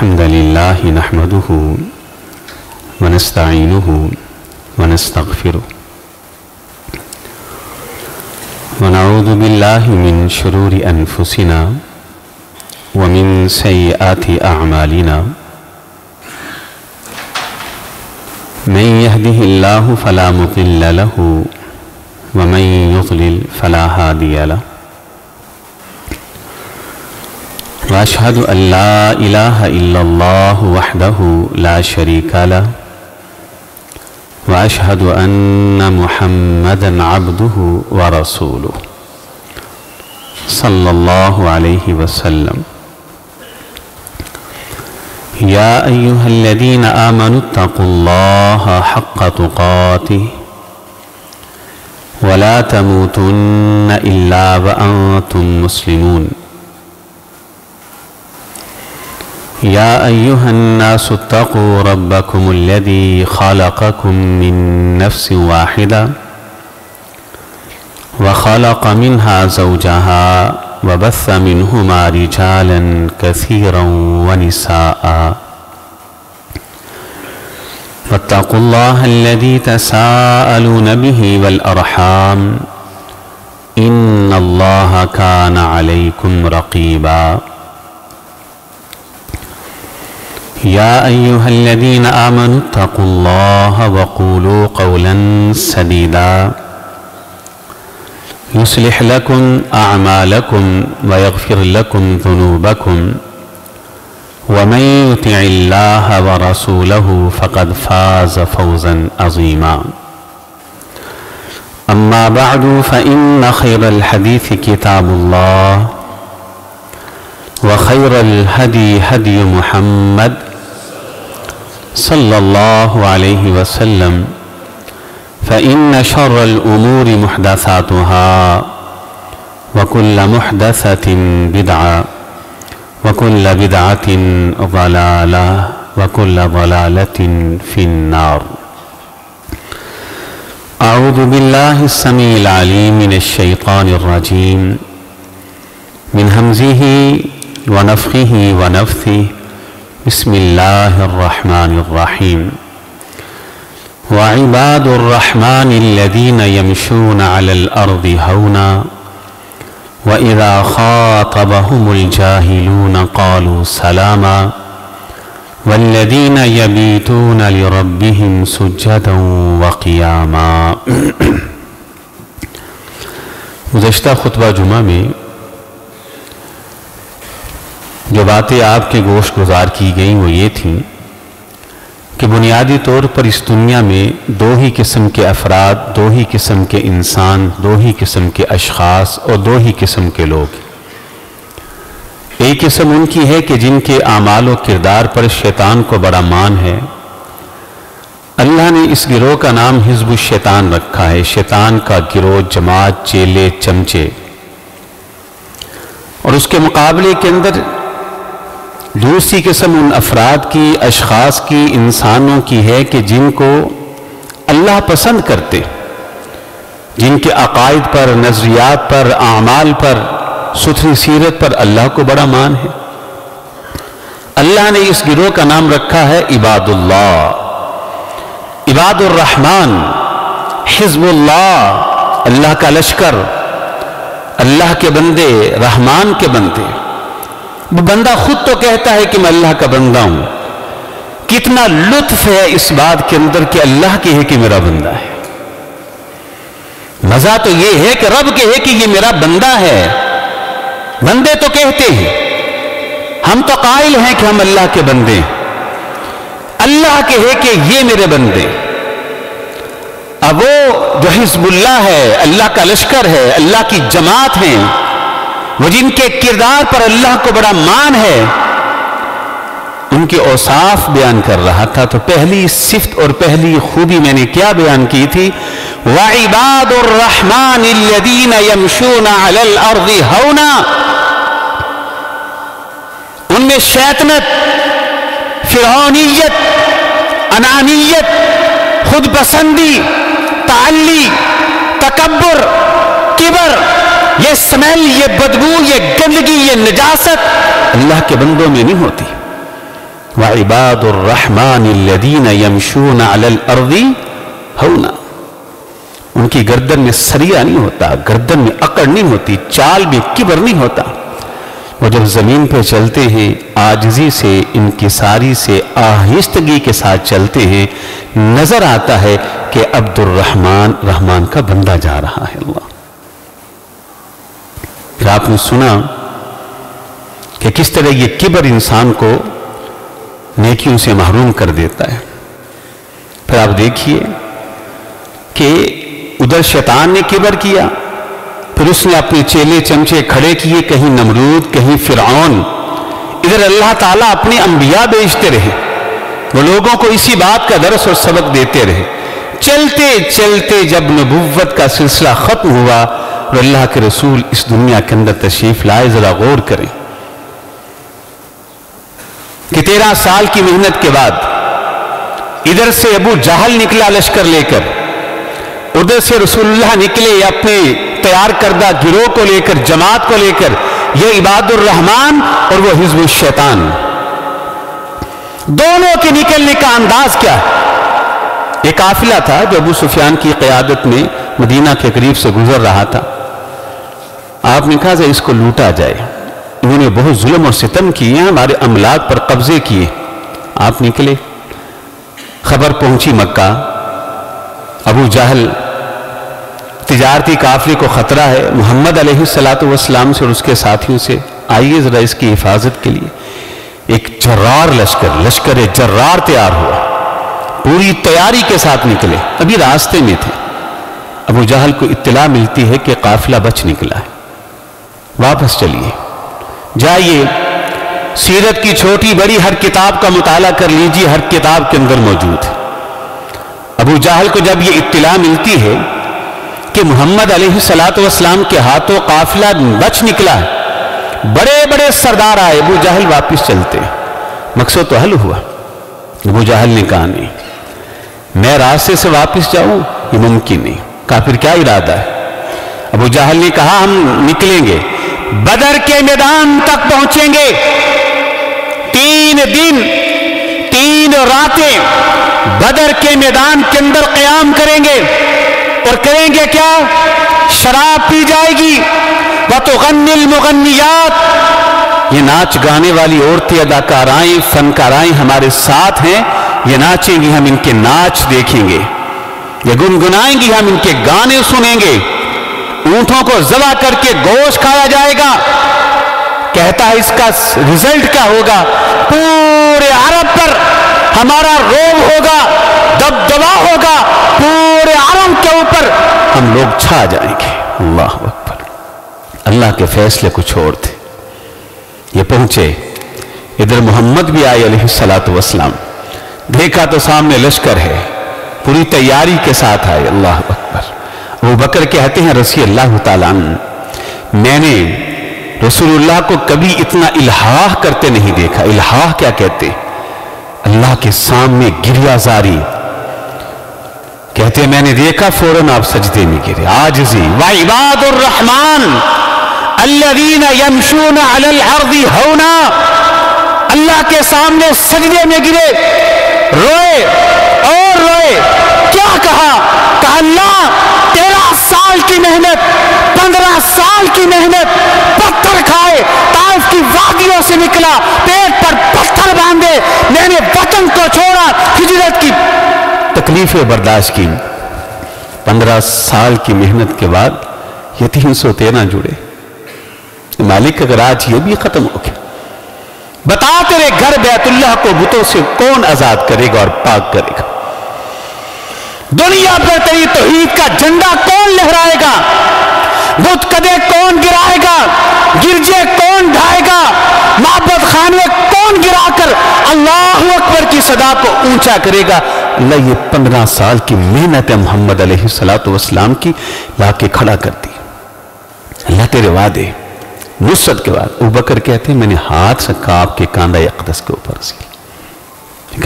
الحمد لله نحمده ونستعينه ونستغفره ونعوذ بالله من شرور أنفسنا ومن سيئات أعمالنا من يهده الله فلا مضل له ومن يضلل فلا هادي له وأشهد أن لا إله إلا الله وحده لا شريك له وأشهد أن محمدًا عبده ورسوله صلى الله عليه وسلم يا أيها الذين آمنوا اتقوا الله حق تقاته ولا تموتن إلا وأنتم مسلمون يا أيها الناس اتقوا ربكم الذي خلقكم من نفس واحدة وخلق منها زوجها وبث منهما رجالا كثيرا ونساء واتقوا الله الذي تساءلون به والأرحام إن الله كان عليكم رقيبا يا أيها الذين آمنوا اتقوا الله وقولوا قولا سديدا يصلح لكم أعمالكم ويغفر لكم ذنوبكم ومن يطع الله ورسوله فقد فاز فوزا عظيما أما بعد فإن خير الحديث كتاب الله وخير الهدي هدي محمد صلى الله عليه وسلم فإن شر الأمور محدثاتها وكل محدثة بدعة وكل بدعة ضلالة وكل ضلالة في النار أعوذ بالله السميع العليم من الشيطان الرجيم من همزه ونفخه ونفثه بسم الله الرحمن الرحيم وعباد الرحمن الذين يمشون على الأرض هونا وإذا خاطبهم الجاهلون قالوا سلاما والذين يبيتون لربهم سجدا وقياما گزشتہ خطبہ جمعہ میں جو باتیں آپ کے گوش گزار کی گئیں وہ یہ تھیں کہ بنیادی طور پر اس دنیا میں دو ہی قسم کے افراد، دو ہی قسم کے انسان، دو ہی قسم کے اشخاص اور دو ہی قسم کے لوگ. ایک قسم ان کی ہے کہ جن کے اعمال و کردار پر شیطان کو بڑا مان ہے. اللہ نے اس گروہ کا نام حزب الشیطان رکھا ہے، شیطان کا گروہ، جماعت، چیلے، چمچے. اور اس کے مقابلے کے اندر دوسری قسم ان افراد کی، اشخاص کی، انسانوں کی ہے کہ جن کو اللہ پسند کرتے، جن کے عقائد پر، نظریات پر، اعمال پر، ستھری سیرت پر اللہ کو بڑا مان ہے. اللہ نے اس گروہ کا نام رکھا ہے عباد اللہ، عباد الرحمن، حزب اللہ، اللہ کا لشکر، اللہ کے بندے، رحمان کے بندے. وہ بندہ خود تو کہتا ہے کہ میں اللہ کا بندہ ہوں. کتنا لطف ہے اس بات کے اندر کہ اللہ کے ہے کہ میرا بندہ ہے. مزہ تو یہ ہے کہ رب کے ہے کہ یہ میرا بندہ ہے. بندے تو کہتے ہیں، ہم تو قائل ہیں کہ ہم اللہ کے بندے ہیں. اللہ کے ہے کہ یہ میرے بندے. اب وہ جو حزب اللہ ہے، اللہ کا لشکر ہے، اللہ کی جماعت ہیں، وہ جن کے کردار پر اللہ کو بڑا مان ہے، ان کے اوصاف بیان کر رہا تھا. تو پہلی صفت اور پہلی خوبی میں نے کیا بیان کی تھی؟ وَعِبَادُ الرَّحْمَنِ الَّذِينَ يَمْشُونَ عَلَى الْأَرْضِ هَوْنًا. ان میں شیطنت، فرعونیت، انانیت، خود پسندی، تعلی، تکبر، کبر، یہ سمیل، یہ بدبو، یہ گندگی، یہ نجاست اللہ کے بندوں میں نہیں ہوتی. وعباد الرحمن الذین یمشون علی الارض ہونا. ان کی گردن میں سریا نہیں ہوتا، گردن میں اکڑ نہیں ہوتی، چال میں کبر نہیں ہوتا. وہ جب زمین پہ چلتے ہیں عاجزی سے، انکساری سے، آہستگی کے ساتھ چلتے ہیں، نظر آتا ہے کہ عبد الرحمن رحمان کا بندہ جا رہا ہے. اللہ. پھر آپ نے سنا کہ کس طرح یہ کبر انسان کو نیکیوں سے محروم کر دیتا ہے. پھر آپ دیکھیے کہ ادھر شیطان نے کبر کیا، پھر اس نے اپنے چیلے چمچے کھڑے کیے، کہیں نمرود کہیں فرعون. ادھر اللہ تعالیٰ اپنے انبیاء بھیجتے رہے، وہ لوگوں کو اسی بات کا درس اور سبق دیتے رہے. چلتے چلتے جب نبوت کا سلسلہ ختم ہوا اور اللہ کے رسول اس دنیا کے اندر تشریف لائے، ذرا غور کریں کہ 13 سال کی محنت کے بعد ادھر سے ابو جہل نکلا لشکر لے کر، ادھر سے رسول اللہ نکلے اپنے تیار کردہ گروہ کو لے کر، جماعت کو لے کر. یہ عباد الرحمن اور وہ حزب الشیطان، دونوں کے نکلنے کا انداز کیا ہے؟ ایک قافلہ تھا جو ابو سفیان کی قیادت میں مدینہ کے قریب سے گزر رہا تھا. آپ نے کہا اس کو لوٹا جائے، انہوں نے بہت ظلم اور ستم کیے، ہمارے املاک پر قبضے کیے. آپ نکلے، خبر پہنچی مکہ، ابو جہل تجارتی قافلے کو خطرہ ہے، محمد علیہ السلام سے اور اس کے ساتھیوں سے آئیے ذرا اس کی حفاظت کے لیے. ایک جرار لشکر جرار تیار ہوا، پوری تیاری کے ساتھ نکلے. ابھی راستے میں تھے، ابو جہل کو اطلاع ملتی ہے کہ قافلہ بچ نکلا ہے، واپس چلیے، جائیے سیرت کی چھوٹی بڑی ہر کتاب کا مطالعہ کر لیجیے، ہر کتاب کے اندر موجود ہے. ابو جہل کو جب یہ اطلاع ملتی ہے کہ محمد علیہ السلام کے ہاتھوں قافلہ بچ نکلا ہے، بڑے بڑے سردار آئے، ابو جہل واپس چلتے. مقصد تو حل ہوا. ابو جہل نے کہا نہیں، میں راستے سے واپس جاؤں یہ ممکن نہیں. کہا پھر کیا ارادہ ہے؟ ابو جہل نے کہا ہم نکلیں گے، بدر کے میدان تک پہنچیں گے، 3 دن 3 راتیں بدر کے میدان کے اندر قیام کریں گے. اور کریں گے کیا؟ شراب پی جائے گی، وَتُغَنِّ الْمُغَنِّيَاتِ، یہ ناچ گانے والی عورتیں، اداکارائیں، فنکارائیں ہمارے ساتھ ہیں، یہ ناچیں گی، ہم ان کے ناچ دیکھیں گے، یہ گنگنائیں گی، ہم ان کے گانے سنیں گے. اونٹوں کو ذبح کر کے گوشت کھایا جائے گا. کہتا ہے اس کا رزلٹ کیا ہوگا؟ پورے عرب پر ہمارا روب ہوگا، دبدبا ہوگا، پورے عرب کے اوپر ہم لوگ چھا جائیں گے. اللہ اکبر. اللہ کے فیصلے کچھ اور تھے. یہ پہنچے، ادھر محمد بھی آئے علیہ السلام. دیکھا تو سامنے لشکر ہے، پوری تیاری کے ساتھ آئے. اللہ اکبر. ابو بکر کہتے ہیں رضی اللہ تعالیٰ عنہ، میں نے رسول اللہ کو کبھی اتنا الہاہ کرتے نہیں دیکھا. الہاہ کیا کہتے؟ اللہ کے سامنے گریہ زاری. کہتے ہیں میں نے دیکھا فوراً آپ سجدے میں گرے. عاجزی. وعباد الرحمن الذین یمشون علی الارض ہونا، اللہ کے سامنے سجدے میں گرے، روئے اور روئے. کیا کہا؟ کہ اللہ 13 سال کی محنت، 15 سال کی محنت، پتھر کھائے، طائف کی وادیوں سے نکلا، پیٹ پر پتھر باندھے، میں نے وطن کو چھوڑا، ہجرت کی تکلیفیں برداشت کی. 15 سال کی محنت کے بعد یہ 313 جڑے. مالک اگر آج یہ بھی ختم ہو گیا، بتا تیرے گھر بیت اللہ کو بتوں سے کون آزاد کرے گا اور پاک کرے گا؟ دنیا پر تیری توحید کا جھنڈا کون لہرائے گا؟ بت کدے کون گرائے گا؟ گرجے کون ڈھائے گا؟ معبد خانے کون گرا کر اللہ اکبر کی صدا کو اونچا کرے گا؟ اللہ یہ 15 سال کی محنت ہے محمد علیہ السلام کی لا کے کھڑا کر دی. اللہ تیرے وعدے نصرت کے بعد. ابو بکر کہتے ہیں میں نے ہاتھ رکھا آپ کے کاندھا اقدس کے اوپر سے.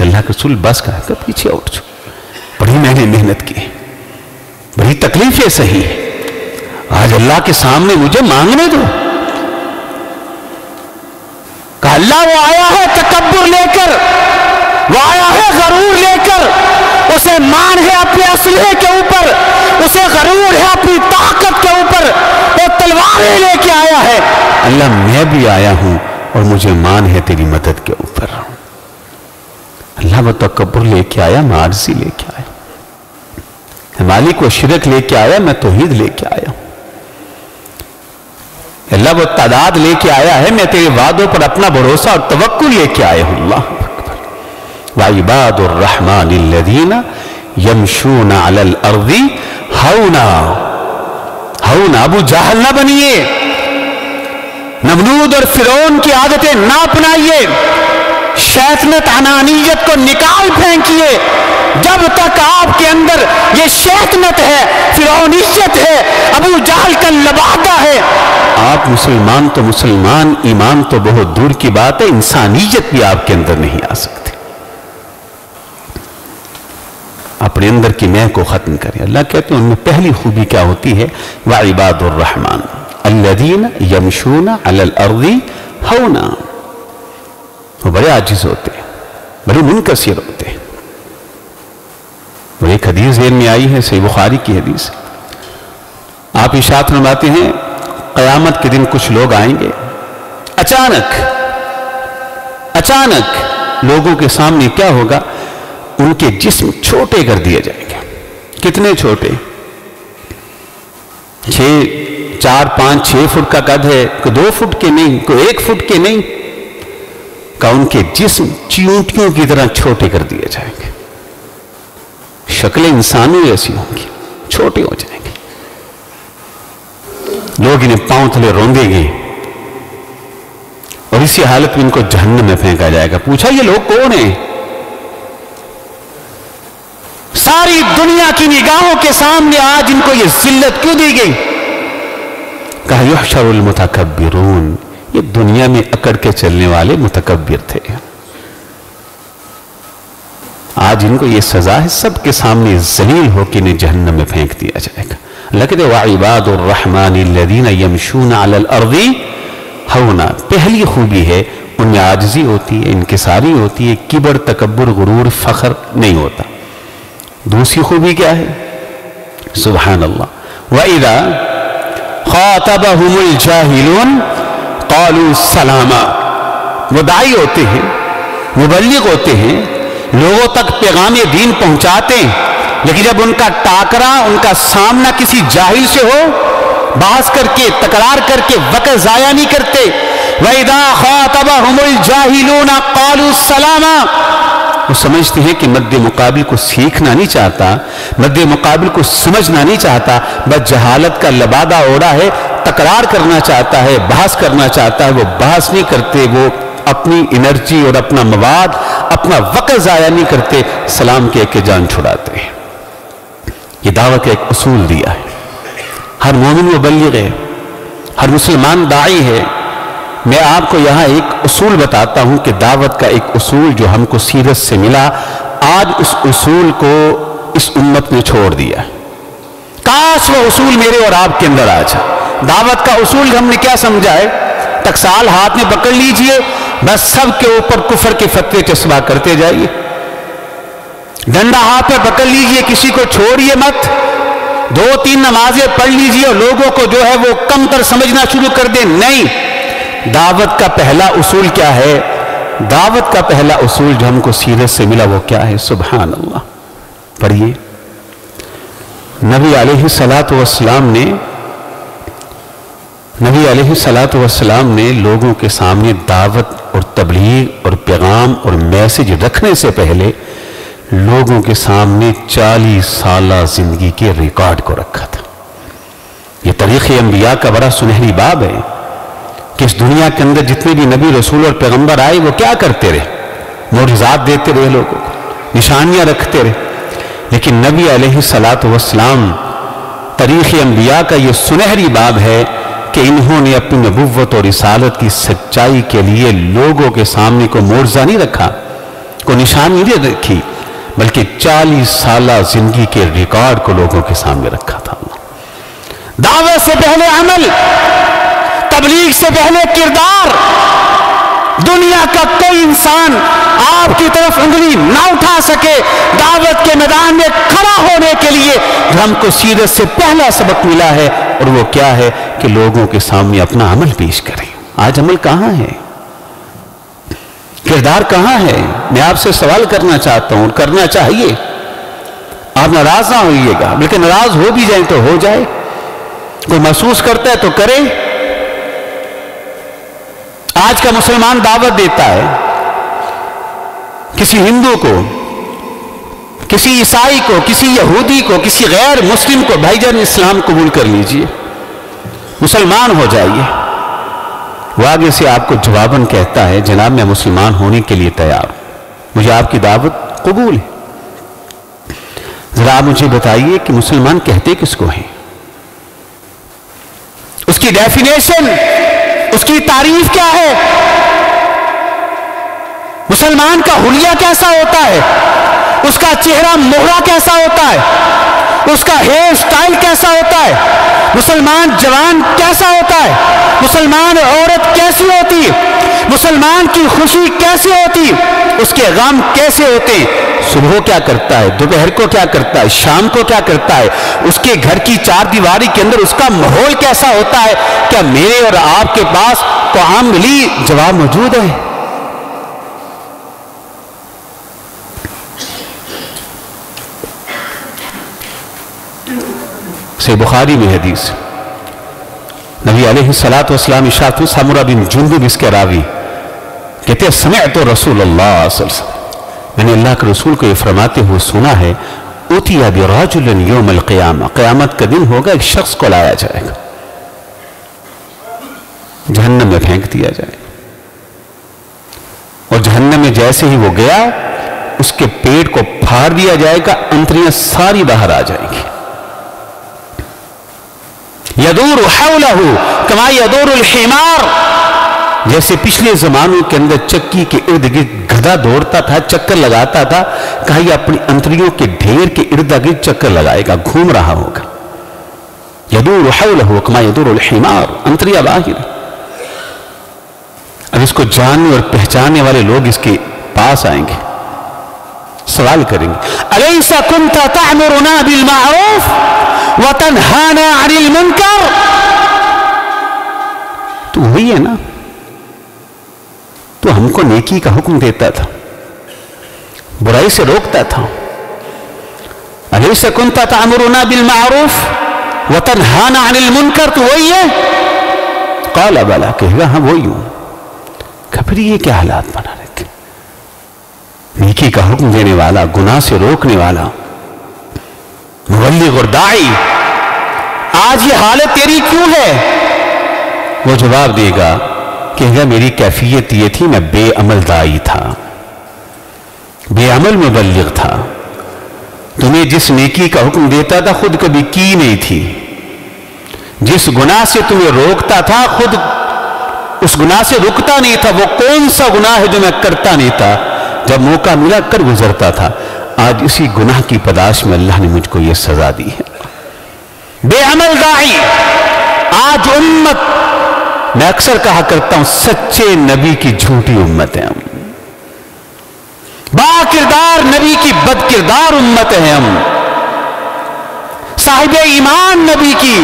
اللہ کے رسول بس کا ہے، پیچھے اٹھ جاؤ، بڑی میں نے محنت کی، بڑی تکلیفیں سہی، آج اللہ کے سامنے مجھے مانگنے دو. کہ اللہ وہ آیا ہے تکبر لے کر، اللہ میں بھی آیا ہوں اور مجھے مان ہے تیری مدد کے اوپر. اللہ وہ تکبر لے کے آیا، میں عاجزی لے کے آیا. مالک وہ شرک لے کے آیا، میں توحید لے کے آیا. اللہ وہ تعداد لے کے آیا ہے، میں تیرے وعدوں پر اپنا بھروسہ اور توکل لے کے آیا ہوں. اللہ اکبر. وعباد الرحمن الذین یمشون علی الارض ہونا. ہونا. ابو جہل نہ بنیے، نمرود اور فرعون کی عادتیں نہ اپنائیے، شیطنت انانیت کو نکال پھینکیے. جب تک آپ کے اندر یہ شیطنت ہے، فرعونیت ہے، ابو جہل کا لبادہ ہے، آپ مسلمان تو مسلمان، ایمان تو بہت دور کی بات ہے، انسانیت بھی آپ کے اندر نہیں آ سکتی. اپنے اندر کی میں کو ختم کریں. اللہ کہتے ہیں ان میں پہلی خوبی کیا ہوتی ہے؟ وعباد الرحمن الذین یمشون علی الارض ہونا. وہ بڑے عاجز ہوتے ہیں، بڑے منکسر ہوتے ہیں. اور ایک حدیث ذہن میں آئی ہے، صحیح بخاری کی حدیث. آپ ارشاد فرماتے ہیں قیامت کے دن کچھ لوگ آئیں گے، اچانک لوگوں کے سامنے کیا ہوگا؟ ان کے جسم چھوٹے کر دیے جائیں گے. کتنے چھوٹے؟ 4 5 6 فٹ کا قد ہے، کوئی 2 فٹ کے نہیں، کوئی 1 فٹ کے نہیں، کہ ان کے جسم چیونٹیوں کی طرح چھوٹے کر دیے جائیں گے. شکلیں انسانوں ایسی ہوں گی، چھوٹے ہو جائیں گے. لوگ انہیں پاؤں تلے روندیں گے اور اسی حالت میں ان کو جہنم میں پھینکا جائے گا. پوچھا یہ لوگ کون ہیں؟ ساری دنیا کی نگاہوں کے سامنے آج ان کو یہ ذلت کیوں دی گئی؟ کہا یحشر المتکبرون. یہ دنیا میں اکڑ کے چلنے والے متکبر تھے، آج ان کو یہ سزا ہے، سب کے سامنے ذلیل ہو کے انہیں جہنم میں پھینک دیا جائے گا. اللہ کہتے ہیں وعباد الرحمن الذین یمشون علی الارض ہونا. پہلی خوبی ہے ان میں عاجزی ہوتی ہے، انکساری ہوتی ہے، کبر تکبر غرور فخر نہیں ہوتا. دوسری خوبی کیا ہے؟ سبحان اللہ. وَإِذَا خَاطَبَهُمُ الْجَاهِلُونَ قَالُوا سَلَامًا. وہ داعی ہوتے ہیں، مبلغ ہوتے ہیں، لوگوں تک پیغام دین پہنچاتے ہیں، لیکن جب ان کا ٹاکرا، ان کا سامنا کسی جاہل سے ہو، بحث کر کے، تکرار کر کے وقت ضائع نہیں کرتے. وَإِذَا خَاطَبَهُمُ الْجَاهِلُونَ قَالُوا سَلَامًا. وہ سمجھتے ہیں کہ مد مقابل کو سیکھنا نہیں چاہتا، مد مقابل کو سمجھنا نہیں چاہتا، بس جہالت کا لبادہ اوڑا ہے، تکرار کرنا چاہتا ہے، بحث کرنا چاہتا ہے. وہ بحث نہیں کرتے، وہ اپنی انرجی اور اپنا مواد، اپنا وقت ضائع نہیں کرتے، سلام کہہ کے جان چھڑاتے ہیں. یہ دعوت کا ایک اصول دیا ہے. ہر مومن مبلغ ہے، ہر مسلمان داعی ہے. میں آپ کو یہاں ایک اصول بتاتا ہوں کہ دعوت کا ایک اصول جو ہم کو سیرت سے ملا، آج اس اصول کو اس امت نے چھوڑ دیا. کاش وہ اصول میرے اور آپ کے اندر آ جائے. دعوت کا اصول ہم نے کیا سمجھا ہے؟ ٹکسال ہاتھ میں پکڑ لیجئے، بس سب کے اوپر کفر کے فتوے چسپاں کرتے جائیے. ڈنڈا ہاتھ میں پکڑ لیجئے، کسی کو چھوڑیے مت. 2-3 نمازیں پڑھ لیجئے اور لوگوں کو جو ہے وہ کم تر سمجھنا شروع کر دیں. نہیں، دعوت کا پہلا اصول کیا ہے؟ دعوت کا پہلا اصول جو ہم کو سیرت سے ملا وہ کیا ہے؟ سبحان اللہ. پڑھیے. نبی علیہ السلام نے لوگوں کے سامنے دعوت اور تبلیغ اور پیغام اور میسج رکھنے سے پہلے لوگوں کے سامنے 40 سالہ زندگی کے ریکارڈ کو رکھا تھا. یہ تاریخ انبیاء کا بڑا سنہری باب ہے کہ اس دنیا کے اندر جتنے بھی نبی رسول اور پیغمبر آئے وہ کیا کرتے رہے؟ معجزات دیتے رہے، لوگوں کو نشانیاں رکھتے رہے. لیکن نبی علیہ السلام تاریخ انبیاء کا یہ سنہری باب ہے کہ انہوں نے اپنی نبوت اور رسالت کی سچائی کے لیے لوگوں کے سامنے کو معجزہ نہیں رکھا، کوئی نشانی نہیں رکھی، بلکہ 40 سالہ زندگی کے ریکارڈ کو لوگوں کے سامنے رکھا تھا. دعوت سے پہلے عمل، تبلیغ سے پہلے کردار. دنیا کا کوئی انسان آپ کی طرف انگلی نہ اٹھا سکے دعوت کے میدان میں کھڑا ہونے کے لیے. جو ہم کو سیرت سے پہلا سبق ملا ہے اور وہ کیا ہے کہ لوگوں کے سامنے اپنا عمل پیش کریں. آج عمل کہاں ہے؟ کردار کہاں ہے؟ میں آپ سے سوال کرنا چاہتا ہوں، اور کرنا چاہیے۔ آپ ناراض نہ ہوئیے گا، بلکہ ناراض ہو بھی جائیں تو ہو جائے، کوئی محسوس کرتا ہے تو کرے۔ آج کا مسلمان دعوت دیتا ہے کسی ہندو کو، کسی عیسائی کو، کسی یہودی کو، کسی غیر مسلم کو، بھائی جان اسلام قبول کر لیجئے، مسلمان ہو جائیے۔ وہ آگے سے آپ کو جواباً کہتا ہے جناب میں مسلمان ہونے کے لیے تیار ہوں، مجھے آپ کی دعوت قبول ہے۔ ذرا آپ مجھے بتائیے کہ مسلمان کہتے کس کو ہیں؟ اس کی ڈیفینیشن، اس کی تعریف کیا ہے؟ مسلمان کا حلیہ کیسا ہوتا ہے؟ اس کا چہرہ مہرہ کیسا ہوتا ہے؟ اس کا ہیئر سٹائل کیسا ہوتا ہے؟ مسلمان جوان کیسا ہوتا ہے؟ مسلمان عورت کیسی ہوتی ہے؟ مسلمان کی خوشی کیسی ہوتی ہے؟ اس کے غم کیسے ہوتے ہیں؟ صبح کیا کرتا ہے؟ دوپہر کو کیا کرتا ہے؟ شام کو کیا کرتا ہے؟ اس کے گھر کی چار دیواری کے اندر اس کا ماحول کیسا ہوتا ہے؟ کیا میرے اور آپ کے پاس کوئی عملی جواب موجود ہے؟ صحیح بخاری میں حدیث، نبی علیہ الصلوۃ والسلام ارشاد فرماتے، سمرہ بن جندب اس کے راوی کہتے ہیں سمعت رسول اللہ صلی اللہ علیہ وسلم، میں نے اللہ کے رسول کو یہ فرماتے ہوئے سنا ہے، اُتِیَ بِرَجُلٍ یوم القیامہ، قیامت کا دن ہوگا، ایک شخص کو لایا جائے گا، جہنم میں پھینک دیا جائے گا، اور جہنم میں جیسے ہی وہ گیا اس کے پیٹ کو پھاڑ دیا جائے گا، انتریاں ساری باہر آ جائیں گی۔ یدور حولہ کما یدور الحمار، جیسے پچھلے زمانوں کے اندر چکی کے ارد گرد گدھا دوڑتا تھا، چکر لگاتا تھا، کہا یہ اپنی انتریوں کے ڈھیر کے ارد گرد چکر لگائے گا، گھوم رہا ہوگا۔ یدور حولہ کما یدور الحمار، انتریاں باہر۔ اب اس کو جاننے اور پہچاننے والے لوگ اس کے پاس آئیں گے، سوال کریں گے، الیس کنت تعمرنا بالمعروف وتنہانا عن المنکر، تو وہی ہے نا، تو ہم کو نیکی کا حکم دیتا تھا، برائی سے روکتا تھا۔ الیس کنت تعمرنا بالمعروف وتنہانا عن المنکر، تو وہی ہے؟ قال بلا، کہے گا ہاں وہی ہوں۔ پھر یہ کیا حالات بنا رکھے؟ نیکی کا حکم دینے والا، گناہ سے روکنے والا، مبلغ اور داعی، آج یہ حالت تیری کیوں ہے؟ وہ جواب دے گا کہ میری کیفیت یہ تھی، میں بے عمل داعی تھا، بے عمل مبلغ تھا، تمہیں جس نیکی کا حکم دیتا تھا خود کبھی کی نہیں تھی، جس گناہ سے تمہیں روکتا تھا خود اس گناہ سے رکتا نہیں تھا، وہ کون سا گناہ ہے جو میں کرتا نہیں تھا، جب موقع ملا کر گزرتا تھا، آج اسی گناہ کی پاداش میں اللہ نے مجھ کو یہ سزا دی ہے۔ بے عمل داعی، آج امت، میں اکثر کہا کرتا ہوں سچے نبی کی جھوٹی امت ہے ہم، با کردار نبی کی بد کردار امت ہے ہم، صاحب ایمان نبی کی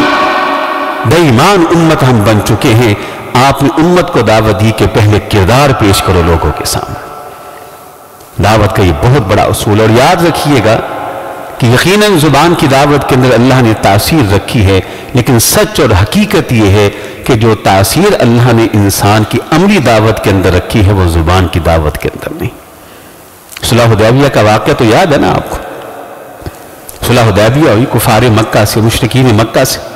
بے ایمان امت ہم بن چکے ہیں۔ آپ نے امت کو دعوت دی کہ پہلے کردار پیش کرو لوگوں کے سامنے، دعوت کا یہ بہت بڑا اصول، اور یاد رکھیے گا کہ یقیناً زبان کی دعوت کے اندر اللہ نے تاثیر رکھی ہے، لیکن سچ اور حقیقت یہ ہے کہ جو تاثیر اللہ نے انسان کی عملی دعوت کے اندر رکھی ہے وہ زبان کی دعوت کے اندر نہیں۔ صلح حدیبیہ کا واقعہ تو یاد ہے نا آپ کو، صلح حدیبیہ ہوئی کفار مکہ سے، مشرکین مکہ سے۔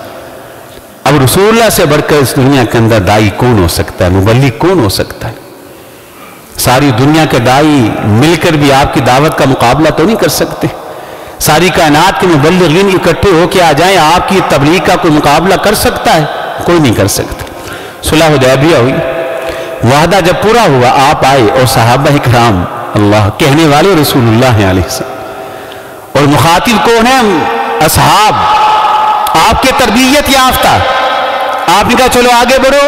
اب رسول اللہ سے بڑھ کر اس دنیا کے اندر دائی کون ہو سکتا ہے، مبلغ کون ہو سکتا ہے؟ ساری دنیا کے دائی مل کر بھی آپ کی دعوت کا مقابلہ تو نہیں کر سکتے، ساری کائنات کے مبلغین اکٹھے ہو کے آ جائیں، آپ کی تبلیغ کا کوئی مقابلہ کر سکتا ہے؟ کوئی نہیں کر سکتا۔ صلح حدیبیہ ہوئی، وعدہ جب پورا ہوا، آپ آئے اور صحابہ اکرام، اللہ کہنے والے رسول اللہ علیہ السلام، اور مخاطب کون ہیں؟ اصحاب، آپ کے تربیت یافتہ۔ آپ نے کہا چلو آگے بڑھو،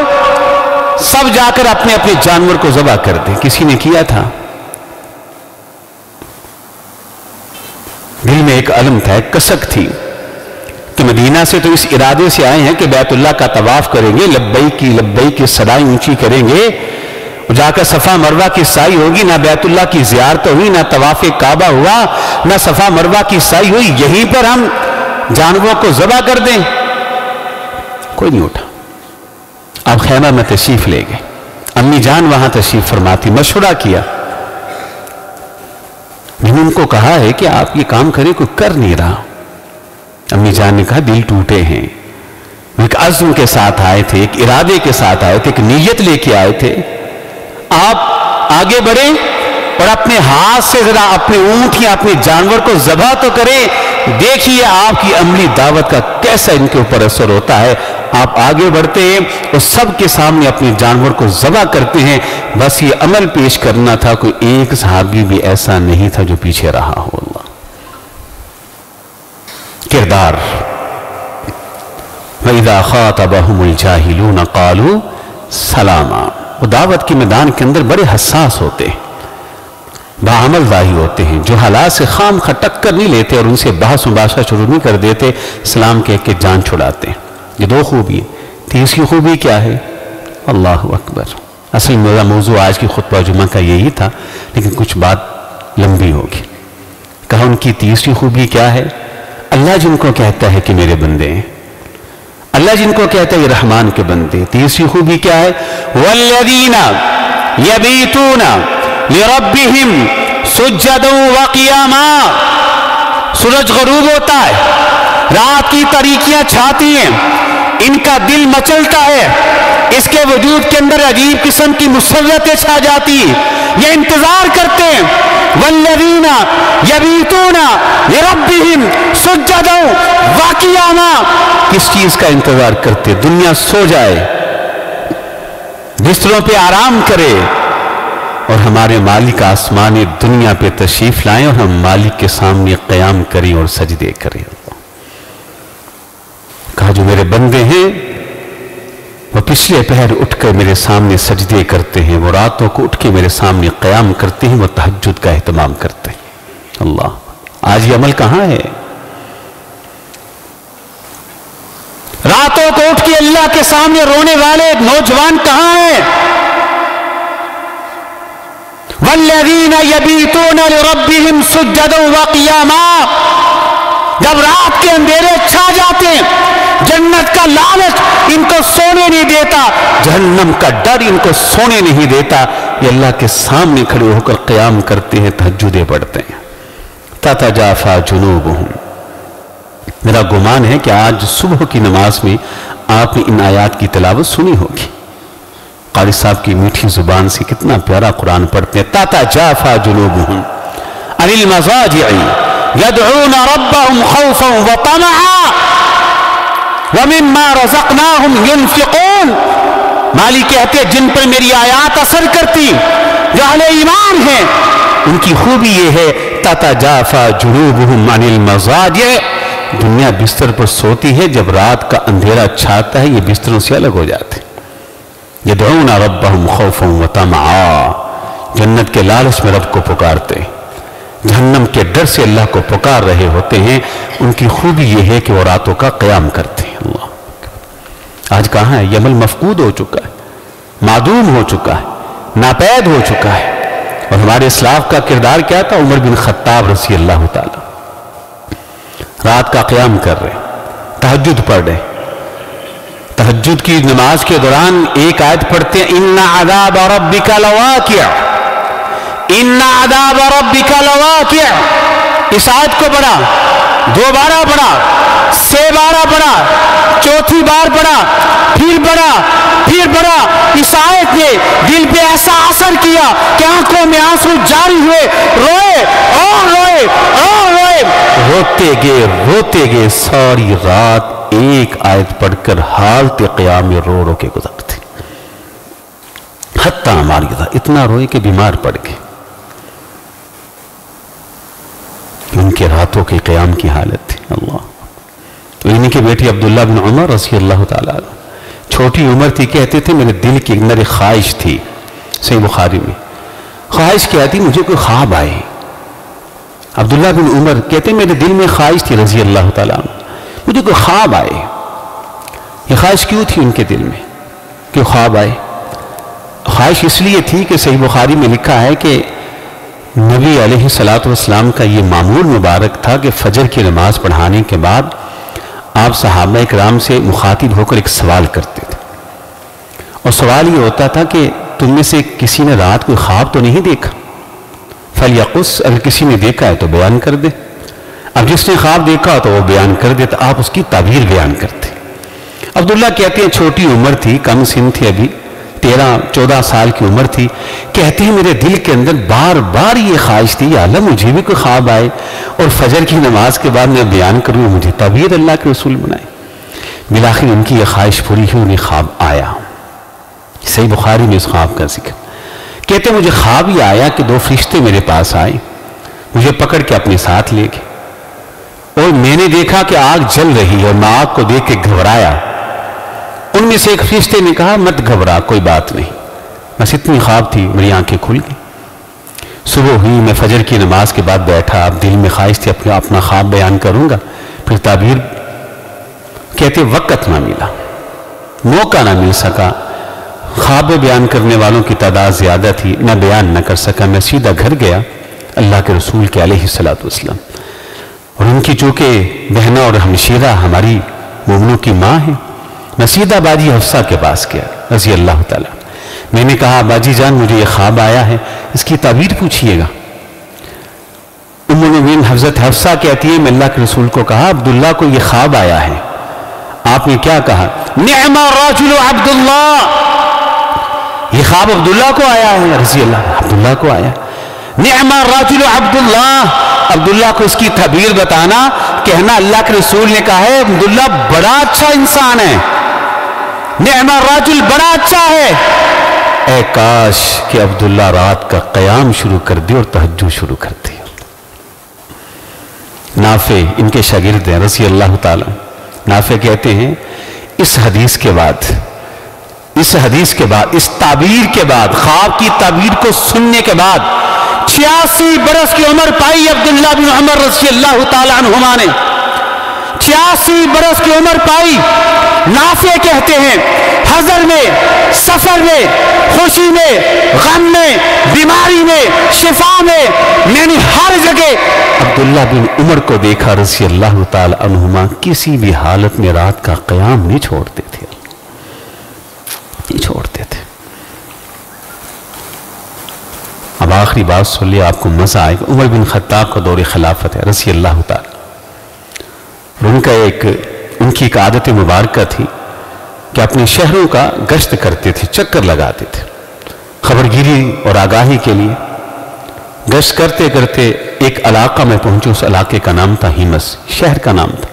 سب جا کر اپنے اپنے جانور کو ذبح کر دیں۔ کسی نے کیا تھا؟ دل میں ایک علم تھا، ایک کسک تھی کہ مدینہ سے تو اس ارادے سے آئے ہیں کہ بیت اللہ کا طواف کریں گے، لبیک کی صدائیں اونچی کریں گے، جا کر صفا مروہ کی سائی ہوگی، نہ بیت اللہ کی زیارت ہوئی، نہ طواف کعبہ ہوا، نہ صفا مروہ کی سائی ہوئی، یہیں پر ہم جانوروں کو ذبح کر دیں؟ کوئی نہیں اٹھا۔ آپ خیمہ میں تشریف لے گئے، امی جان وہاں تشریف فرماتی، مشورہ کیا، میں نے ان کو کہا ہے کہ آپ یہ کام کریں، کوئی کر نہیں رہا۔ امی جان نے کہا دل ٹوٹے ہیں، ایک عزم کے ساتھ آئے تھے، ایک ارادے کے ساتھ آئے تھے، ایک نیت لے کے آئے تھے، آپ آگے بڑھیں اور اپنے ہاتھ سے ذرا اپنے اونٹ یا اپنے جانور کو ذبح تو کریں، دیکھیے آپ کی عملی دعوت کا کیسا ان کے اوپر اثر ہوتا ہے۔ آپ آگے بڑھتے ہیں اور سب کے سامنے اپنے جانور کو ذبح کرتے ہیں۔ بس یہ عمل پیش کرنا تھا، کوئی ایک صحابی بھی ایسا نہیں تھا جو پیچھے رہا ہو۔ اللہ کردار، وَإِذَا خَاطَبَهُمُ الْجَاهِلُونَ قَالُوا سَلَامًا۔ وہ دعوت کے میدان کے اندر بڑے حساس ہوتے ہیں، باعمل ظاہر ہوتے ہیں، جو حالات سے خام ٹکر نہیں لیتے اور ان سے بحث مباحثہ شروع نہیں کر دیتے، سلام کہہ کے جان چھڑاتے ہیں۔ یہ دو خوبی ہے۔ تیسری خوبی کیا ہے؟ اللہ اکبر۔ اصل میرا موضوع آج کی خطبہ جمعہ کا یہی تھا، لیکن کچھ بات لمبی ہوگی۔ کہا ان کی تیسری خوبی کیا ہے؟ اللہ جن کو کہتا ہے کہ میرے بندے ہیں، اللہ جن کو کہتا ہے یہ رحمان کے بندے، تیسری خوبی کیا ہے؟ وَالَّذِينَ يَبِيتُونَ لِرَبِّهِمْ سُجَّدًا وَقِيَامًا۔ سورج غروب ہوتا ہے، رات کی تاریکیاں چھاتی ہیں، ان کا دل مچلتا ہے، اس کے وجود کے اندر عجیب قسم کی مسرتیں چھا جاتی، یہ انتظار کرتے ہیں۔ وَالَّذِينَ يَبِيتُونَ لِرَبِّهِمْ سُجَّدًا وَقِيَامًا۔ کس چیز کا انتظار کرتے؟ دنیا سو جائے، بستروں پہ آرام کرے، اور ہمارے مالک آسمان دنیا پہ تشریف لائیں اور ہم مالک کے سامنے قیام کریں اور سجدے کریں۔ کہا جو میرے بندے ہیں وہ پچھلے پہر اٹھ کر میرے سامنے سجدے کرتے ہیں، وہ راتوں کو اٹھ کے میرے سامنے قیام کرتے ہیں، وہ تہجد کا اہتمام کرتے ہیں۔ اللہ، آج یہ عمل کہاں ہے؟ راتوں کو اٹھ کے اللہ کے سامنے رونے والے نوجوان کہاں ہیں؟ وَالَّذِينَ يَبِيتُونَ لِرَبِّهِمْ سُجَّدًا وَقِيَامًا۔ جب رات کے اندھیرے چھا جاتے ہیں، جنت کا لالچ ان کو سونے نہیں دیتا، جہنم کا ڈر ان کو سونے نہیں دیتا، یہ اللہ کے سامنے کھڑے ہو کر قیام کرتے ہیں، تہجدیں پڑھتے ہیں۔ تَتَجَافَى جُنُوبُهُمْ۔ میرا گمان ہے کہ آج صبح کی نماز میں آپ نے ان آیات کی تلاوت سنی ہوگی۔ قاری صاحب کی میٹھی زبان سے کتنا پیارا قرآن پڑھتے ہیں۔ تَتَجَافَى جُنُوبُهُمْ عَنِ الْمَضَاجِعِ يَدْعُونَ رَبَّهُمْ خَوْفًا وَطَمَعًا وَمِمَّا رَزَقْنَاهُمْ يُنْفِقُونَ۔ مالی کہتے جن پر میری آیات اثر کرتی، جو اہل ایمان ہیں، ان کی خوبی یہ ہے تَتَجَافَى جُنُوبُهُمْ عَنِ الْمَضَاجِعِ۔ دنیا بستر پر سوتی ہے، جب رات کا اندھیرا چھاتا ہے یہ بستروں سے الگ ہو جاتے۔ يَدْعُونَ رَبَّهُمْ خَوْفًا وَطَمَعًا، جنت کے لالچ میں رب کو پکارتے، جہنم کے ڈر سے اللہ کو پکار رہے ہوتے ہیں۔ ان کی خوبی یہ ہے کہ وہ راتوں کا قیام کرتے ہیں۔ اللہ، آج کہاں ہے؟ یہ عمل مفقود ہو چکا ہے، معدوم ہو چکا ہے، ناپید ہو چکا ہے۔ اور ہمارے اسلاف کا کردار کیا تھا؟ عمر بن خطاب رضی اللہ تعالی رات کا قیام کر رہے، تہجد پڑھ رہے، تہجد کی نماز کے دوران ایک آیت پڑھتے ہیں اِنَّ عَذَابَ رَبِّكَ لَوَاقِعٌ، اِنَّ عَذَابَ رَبِّكَ لَوَاقِعٌ۔ اس آیت کو پڑھا، دوبارہ پڑھا، 6 بارہ پڑھا، چوتھی بار پڑھا، پھر پڑھا، پھر پڑھا۔ اس آیت نے دل پہ ایسا اثر کیا کہ آنکھوں میں آنسو جاری ہوئے، روئے اور روئے اور روئے، روتے گئے ساری رات ایک آیت پڑھ کر حالت قیام میں رو رو کے گزرتے، حتیٰ ہماری اتنا روئے کہ بیمار پڑ گئے۔ ان کے راتوں کے قیام کی حالت تھی۔ اللہ، انہی کے بیٹی عبداللہ بن عمر رضی اللہ تعالیٰ عنہ، چھوٹی عمر تھی، کہتے تھے میرے دل کے اندر ایک خواہش تھی، صحیح بخاری میں، خواہش کیا تھی؟ مجھے کوئی خواب آئے۔ عبداللہ بن عمر کہتے میرے دل میں خواہش تھی رضی اللہ تعالیٰ عنہ، مجھے کوئی خواب آئے. یہ خواہش کیوں تھی ان کے دل میں کہ خواب آئے؟ خواہش اس لیے تھی کہ صحیح بخاری میں لکھا ہے کہ نبی علیہ الصلوۃ والسلام کا یہ معمول مبارک تھا کہ فجر کی نماز پڑھانے کے بعد آپ صحابہ کرام سے مخاطب ہو کر ایک سوال کرتے تھے، اور سوال یہ ہوتا تھا کہ تم میں سے کسی نے رات کوئی خواب تو نہیں دیکھا؟ فَلْيَقُصْ، اگر کسی نے دیکھا ہے تو بیان کر دے. اب جس نے خواب دیکھا تو وہ بیان کر دے، تو آپ اس کی تعبیر بیان کرتے. عبداللہ کہتے ہیں چھوٹی عمر تھی، کم سن تھی، ابھی 13-14 سال کی عمر تھی. کہتے ہیں میرے دل کے اندر بار بار یہ خواہش تھی، یا اللہ مجھے بھی کوئی خواب آئے اور فجر کی نماز کے بعد میں بیان کروں، مجھے تعبیر اللہ کے رسول بنائے. بالآخر ان کی یہ خواہش پوری ہوئی، انہیں خواب آیا. صحیح بخاری میں اس خواب کا ذکر. کہتے ہیں مجھے خواب یہ آیا کہ 2 فرشتے میرے پاس آئے، مجھے پکڑ کے اپنے ساتھ لے گئے، اور میں نے دیکھا کہ آگ جل رہی ہے، اور میں آگ کو دیکھ کے گھبرایا. ان میں سے ایک فرشتے نے کہا مت گھبرا، کوئی بات نہیں. بس اتنی خواب تھی، میری آنکھیں کھل گئی. صبح ہوئی، میں فجر کی نماز کے بعد بیٹھا، اب دل میں خواہش تھی اپنا خواب بیان کروں گا، پھر تعبیر. کہتے وقت نہ ملا، موقع نہ مل سکا، خواب بیان کرنے والوں کی تعداد زیادہ تھی، نہ بیان نہ کر سکا. میں سیدھا گھر گیا اللہ کے رسول کے علیہ الصلوۃ والسلام، اور ان کی چونکہ بہنہ اور ہمشیرہ ہماری مومنوں کی ماں ہے، میں سیدھا باجی حفصہ کے پاس گیا رضی اللہ تعالیٰ. میں نے کہا باجی جان مجھے یہ خواب آیا ہے، اس کی تعبیر پوچھئے گا. ام المؤمنین حضرت حفصہ کہتی ہے میں اللہ کے رسول کو کہا عبداللہ کو یہ خواب آیا ہے. آپ نے کیا کہا؟ نعم الرجل عبداللہ، یہ خواب عبداللہ کو آیا ہے رضی اللہ. عبداللہ کو آیا. نعم الرجل عبداللہ، عبداللہ کو اس کی تعبیر بتانا، کہنا اللہ کے رسول نے کہا ہے عبداللہ بڑا اچھا انسان ہے، نعم الرجل بڑا اچھا ہے. اے کاش کہ عبداللہ رات کا قیام شروع کر دے اور تہجد شروع کر دے. نافع ان کے شاگرد ہیں رضی اللہ تعالیٰ. نافع کہتے ہیں اس حدیث کے بعد، اس تعبیر کے بعد، خواب کی تعبیر کو سننے کے بعد 86 برس کی عمر پائی عبداللہ بن عمر رضی اللہ تعالیٰ عنہما نے. 86 برس کی عمر پائی. نافع کہتے ہیں حضر میں، سفر میں، خوشی میں، غم میں، بیماری میں، شفا میں نے ہر جگہ عبداللہ بن عمر کو دیکھا رضی اللہ تعالیٰ عنہما کسی بھی حالت میں رات کا قیام نہیں چھوڑتے تھے، نہیں چھوڑتے تھے. اب آخری بات سن لیا، آپ کو مزہ آئے گا. عمر بن خطاب کا دور خلافت ہے رضی اللہ تعالیٰ. ان کی ایک عادت مبارکہ تھی کہ اپنے شہروں کا گشت کرتے تھے، چکر لگاتے تھے خبرگیری اور آگاہی کے لیے. گشت کرتے کرتے ایک علاقہ میں پہنچے، اس علاقے کا نام تھا ہیمس، شہر کا نام تھا.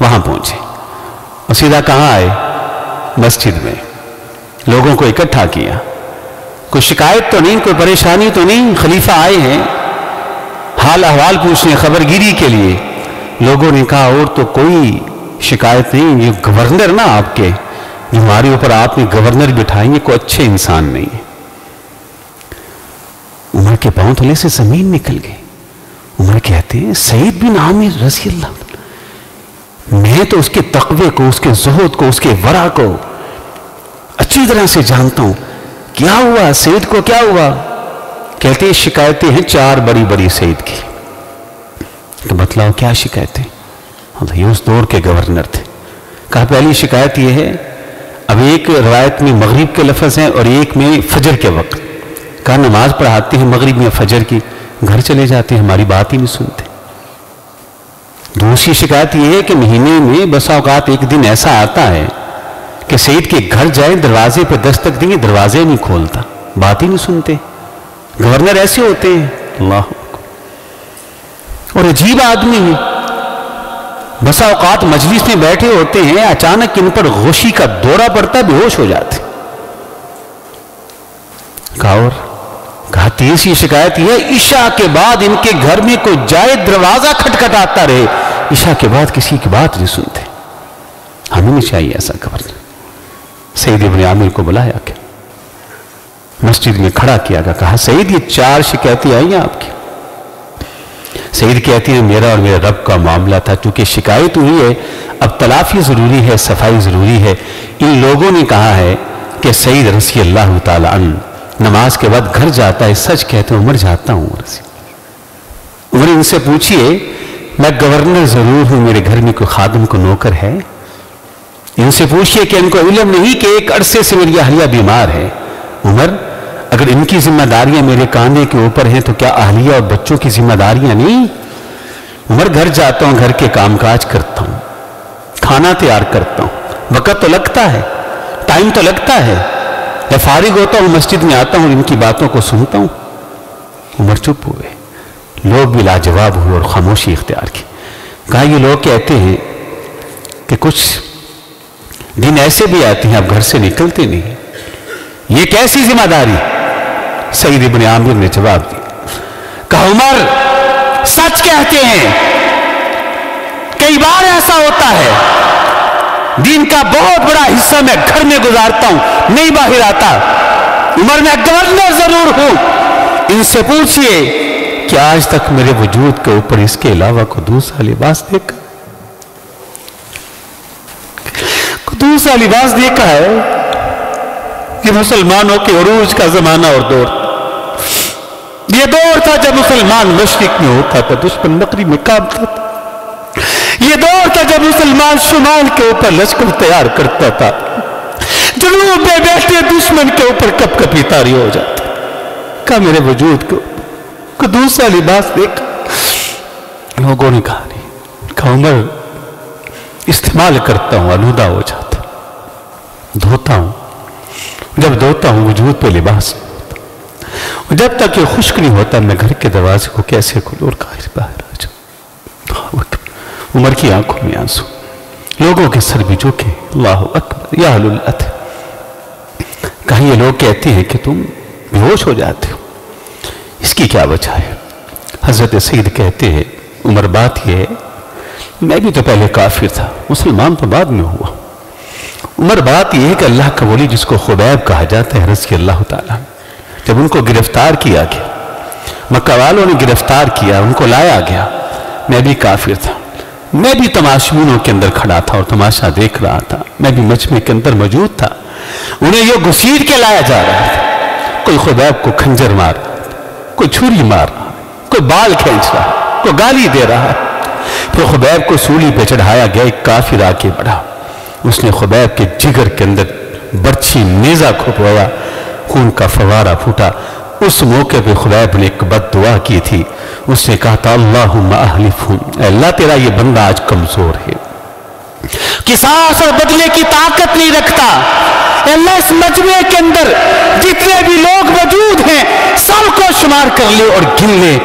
وہاں پہنچے اور سیدھا کہاں آئے؟ مسجد میں. لوگوں کو اکٹھا کیا. کوئی شکایت تو نہیں، کوئی پریشانی تو نہیں، خلیفہ آئے ہیں حال احوال پوچھنے، خبرگیری کے لیے. لوگوں نے کہا اور تو کوئی شکایت نہیں، یہ گورنر نا آپ کے، جو ہمارے اوپر آپ نے گورنر بٹھائیں گے، کوئی اچھے انسان نہیں ہے. عمر کے پاؤں تلے سے زمین نکل گئی. عمر کہتے ہیں سعید بن عامر رضی اللہ، میں تو اس کے تقوی کو، اس کے زہد کو، اس کے ورع کو اچھی طرح سے جانتا ہوں. کیا ہوا سعید کو، کیا ہوا؟ کہتے ہیں شکایتیں ہیں 4 بڑی بڑی سعید کی. تو بتلاؤ کیا شکایتیں؟ یہ اس دور کے گورنر تھے. کہا پہلی شکایت یہ ہے، اب ایک روایت میں مغرب کے لفظ ہیں اور ایک میں فجر کے وقت. کہا نماز پڑھاتے ہیں مغرب میں فجر کی، گھر چلے جاتے ہیں، ہماری بات ہی نہیں سنتے. دوسری شکایت یہ ہے کہ مہینے میں بسا اوقات ایک دن ایسا آتا ہے کہ سعید کے گھر جائیں، دروازے پہ دستک دیں گے، دروازے نہیں کھولتا، بات ہی نہیں سنتے. گورنر ایسے ہوتے ہیں. اللہ اور عجیب آدمی ہے. بسا اوقات مجلس میں بیٹھے ہوتے ہیں، اچانک ان پر غشی کا دورہ پڑتا، بے ہوش ہو جاتے. کہا تیسری شکایت یہ ہے عشاء کے بعد ان کے گھر میں کوئی جائے دروازہ کھٹکھٹاتا رہے، عشاء کے بعد کسی کی بات نہیں سنتے. ہمیں نہیں چاہیے ایسا گورنر. سعید بن عامر کو بلایا کہ مسجد میں کھڑا کیا گیا. کہا سعید یہ 4 شکایتیں آئی ہیں آپ کی. سعید کہتی ہیں میرا اور میرے رب کا معاملہ تھا، چونکہ شکایت ہوئی ہے اب تلافی ضروری ہے، صفائی ضروری ہے۔ ان لوگوں نے کہا ہے کہ سعید رضی اللہ تعالی عنہ نماز کے بعد گھر جاتا ہے، سچ کہتے ہیں عمر جاتا ہوں عمر ان سے پوچھئے میں گورنر ضرور ہوں، میرے گھر میں کوئی خادم کو نوکر ہے؟ ان سے پوچھئے کہ ان کو علم نہیں کہ ایک عرصے سے میری اہلیہ بیمار ہے؟ عمر اگر ان کی ذمہ داریاں میرے کاندھے کے اوپر ہیں تو کیا اہلیہ اور بچوں کی ذمہ داریاں نہیں؟ عمر گھر جاتا ہوں، گھر کے کام کاج کرتا ہوں، کھانا تیار کرتا ہوں، وقت تو لگتا ہے، ٹائم تو لگتا ہے، میں فارغ ہوتا ہوں مسجد میں آتا ہوں، ان کی باتوں کو سنتا ہوں۔ عمر چپ ہوئے، لوگ بھی لاجواب ہوئے اور خاموشی اختیار کی۔ کہا یہ لوگ کہتے ہیں کہ کچھ دن ایسے بھی آتے ہیں آپ گھر سے نکلتے نہیں، یہ کیسی ذمہ داری؟ سعید ابن عامر نے جواب دیا، کہا عمر سچ کہتے ہیں، کئی بار ایسا ہوتا ہے دن کا بہت بڑا حصہ میں گھر میں گزارتا ہوں، نہیں باہر آتا۔ عمر میں گورنر ضرور ہوں، ان سے پوچھئے کہ آج تک میرے وجود کے اوپر اس کے علاوہ کوئی دوسرا لباس دیکھا؟ کوئی دوسرا لباس دیکھا ہے؟ یہ مسلمانوں کے عروج کا زمانہ اور دور، یہ دور تھا جب مسلمان مشرق میں ہوتا تھا، دشمن مغرب میں کامتا تھا، یہ دور تھا جب مسلمان شمال کے اوپر لشکر تیار کرتا تھا، جنوب میں بیٹھے دشمن کے اوپر کپ کپی طاری ہو جاتا۔ کہا میرے وجود کو کوئی دوسرا لباس دیکھا؟ لوگوں نے کہا نہیں۔ کہا عمر استعمال کرتا ہوں، آلودہ ہو جاتا، دھوتا ہوں، جب دھوتا ہوں وجود پہ لباس نہیں ہوتا، جب تک یہ خشک نہیں ہوتا میں گھر کے دروازے کو کیسے کھولوں اور باہر آ جاؤں۔ عمر کی آنکھوں میں آنسو، لوگوں کے سر بھی جھکے، اللہ اکبر یا اہل العتھ۔ کہا یہ لوگ کہتے ہیں کہ تم بے ہوش ہو جاتے ہو، اس کی کیا وجہ ہے؟ حضرت سعید کہتے ہیں عمر بات یہ ہے میں بھی تو پہلے کافر تھا، مسلمان تو بعد میں ہوا۔ عمر بات یہ ہے کہ اللہ کا ولی جس کو خبیب کہا جاتا ہے رضی اللہ تعالیٰ، جب ان کو گرفتار کیا گیا، مکہ والوں نے گرفتار کیا، ان کو لایا گیا، میں بھی کافر تھا، میں بھی تماشبینوں کے اندر کھڑا تھا اور تماشا دیکھ رہا تھا، میں بھی مجمع کے اندر موجود تھا، انہیں یہ گھسیٹ کے لایا جا رہا تھا، کوئی خبیب کو کھنجر مار رہا تھا، کوئی چھری مار رہا، کوئی بال کھینچ رہا، کوئی گالی دے رہا۔ پھر خبیب کو سولی پہ چڑھایا گیا، ایک کافر آگے بڑھا، اس نے خبیب کے جگر کے اندر برچھی نیزہ کھپوایا، خون کا فوارہ پھوٹا۔ اس موقع پہ خبیب نے ایک بد دعا کی تھی، اس نے کہا تھا اللہم احلفہم، اے اللہ تیرا یہ بندہ آج کمزور ہے، قصاص اور بدلے کی طاقت نہیں رکھتا، اے اللہ اس مجمع کے اندر جتنے بھی لوگ موجود ہیں سب کو شمار کر لے اور گن لے،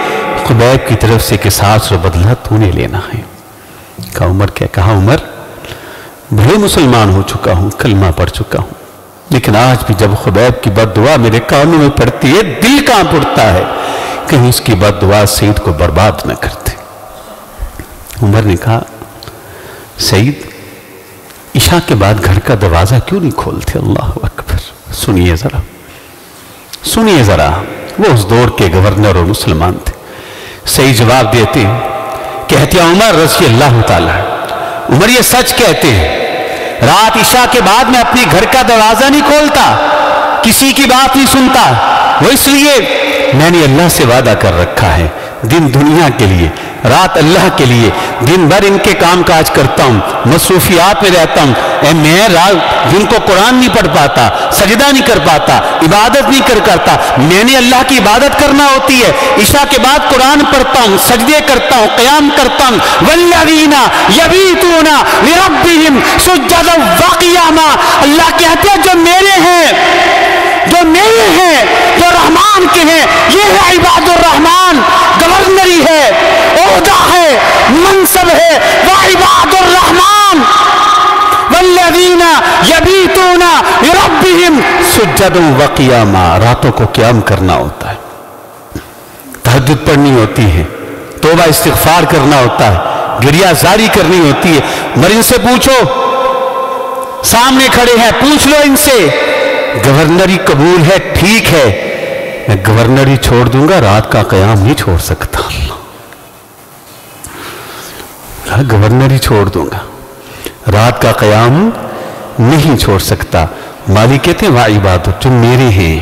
خبیب کی طرف سے قصاص اور بدلہ تو نے لینا ہے۔ کہا عمر کیا؟ کہا عمر بڑے مسلمان ہو چکا ہوں، کلمہ پڑھ چکا ہوں، لیکن آج بھی جب خبیب کی بد دعا میرے کانوں میں پڑتی ہے دل کانپ اٹھتا ہے، کہیں اس کی بد دعا سعید کو برباد نہ کرتے۔ عمر نے کہا سعید عشاء کے بعد گھر کا دروازہ کیوں نہیں کھولتے؟ اللہ اکبر، سنیے ذرا، سنیے ذرا، وہ اس دور کے گورنر اور مسلمان تھے۔ سعید جواب دیتے ہیں، کہتے ہیں عمر رضی اللہ تعالیٰ، عمر یہ سچ کہتے ہیں، رات عشاء کے بعد میں اپنے گھر کا دروازہ نہیں کھولتا، کسی کی بات نہیں سنتا، وہ اس لیے میں نے اللہ سے وعدہ کر رکھا ہے، دن دنیا کے لیے، رات اللہ کے لیے، دن بھر ان کے کام کاج کرتا ہوں، مصروفیات میں رہتا ہوں، میں دن کو قرآن نہیں پڑھ پاتا، سجدہ نہیں کر پاتا، عبادت نہیں کرتا، میں نے اللہ کی عبادت کرنا ہوتی ہے، عشاء کے بعد قرآن پڑھتا ہوں، سجدے کرتا ہوں، قیام کرتا ہوں، والذین یبیتون لربہم سجدا وقیاما، اللہ کہتے ہیں جو میرے ہیں، جو میرے ہیں، جو رحمان کے ہیں، یہ ہے عباد الرحمن، گورنری ہے، عہدہ ہے، منصب ہے، وعباد الرحمن والذین یبیتون لربہم سجدا وقیاما، راتوں کو قیام کرنا ہوتا ہے، تہجد پڑھنی ہوتی ہے، توبہ استغفار کرنا ہوتا ہے، گریہ زاری کرنی ہوتی ہے۔ مگر ان سے پوچھو، سامنے کھڑے ہیں، پوچھ لو ان سے، گورنری قبول ہے ٹھیک ہے، میں گورنری چھوڑ دوں گا، رات کا قیام نہیں چھوڑ سکتا۔ کہا گورنر ہی چھوڑ دوں گا، رات کا قیام نہیں چھوڑ سکتا۔ مالک کہتے ہیں وعباد، جو میرے ہیں،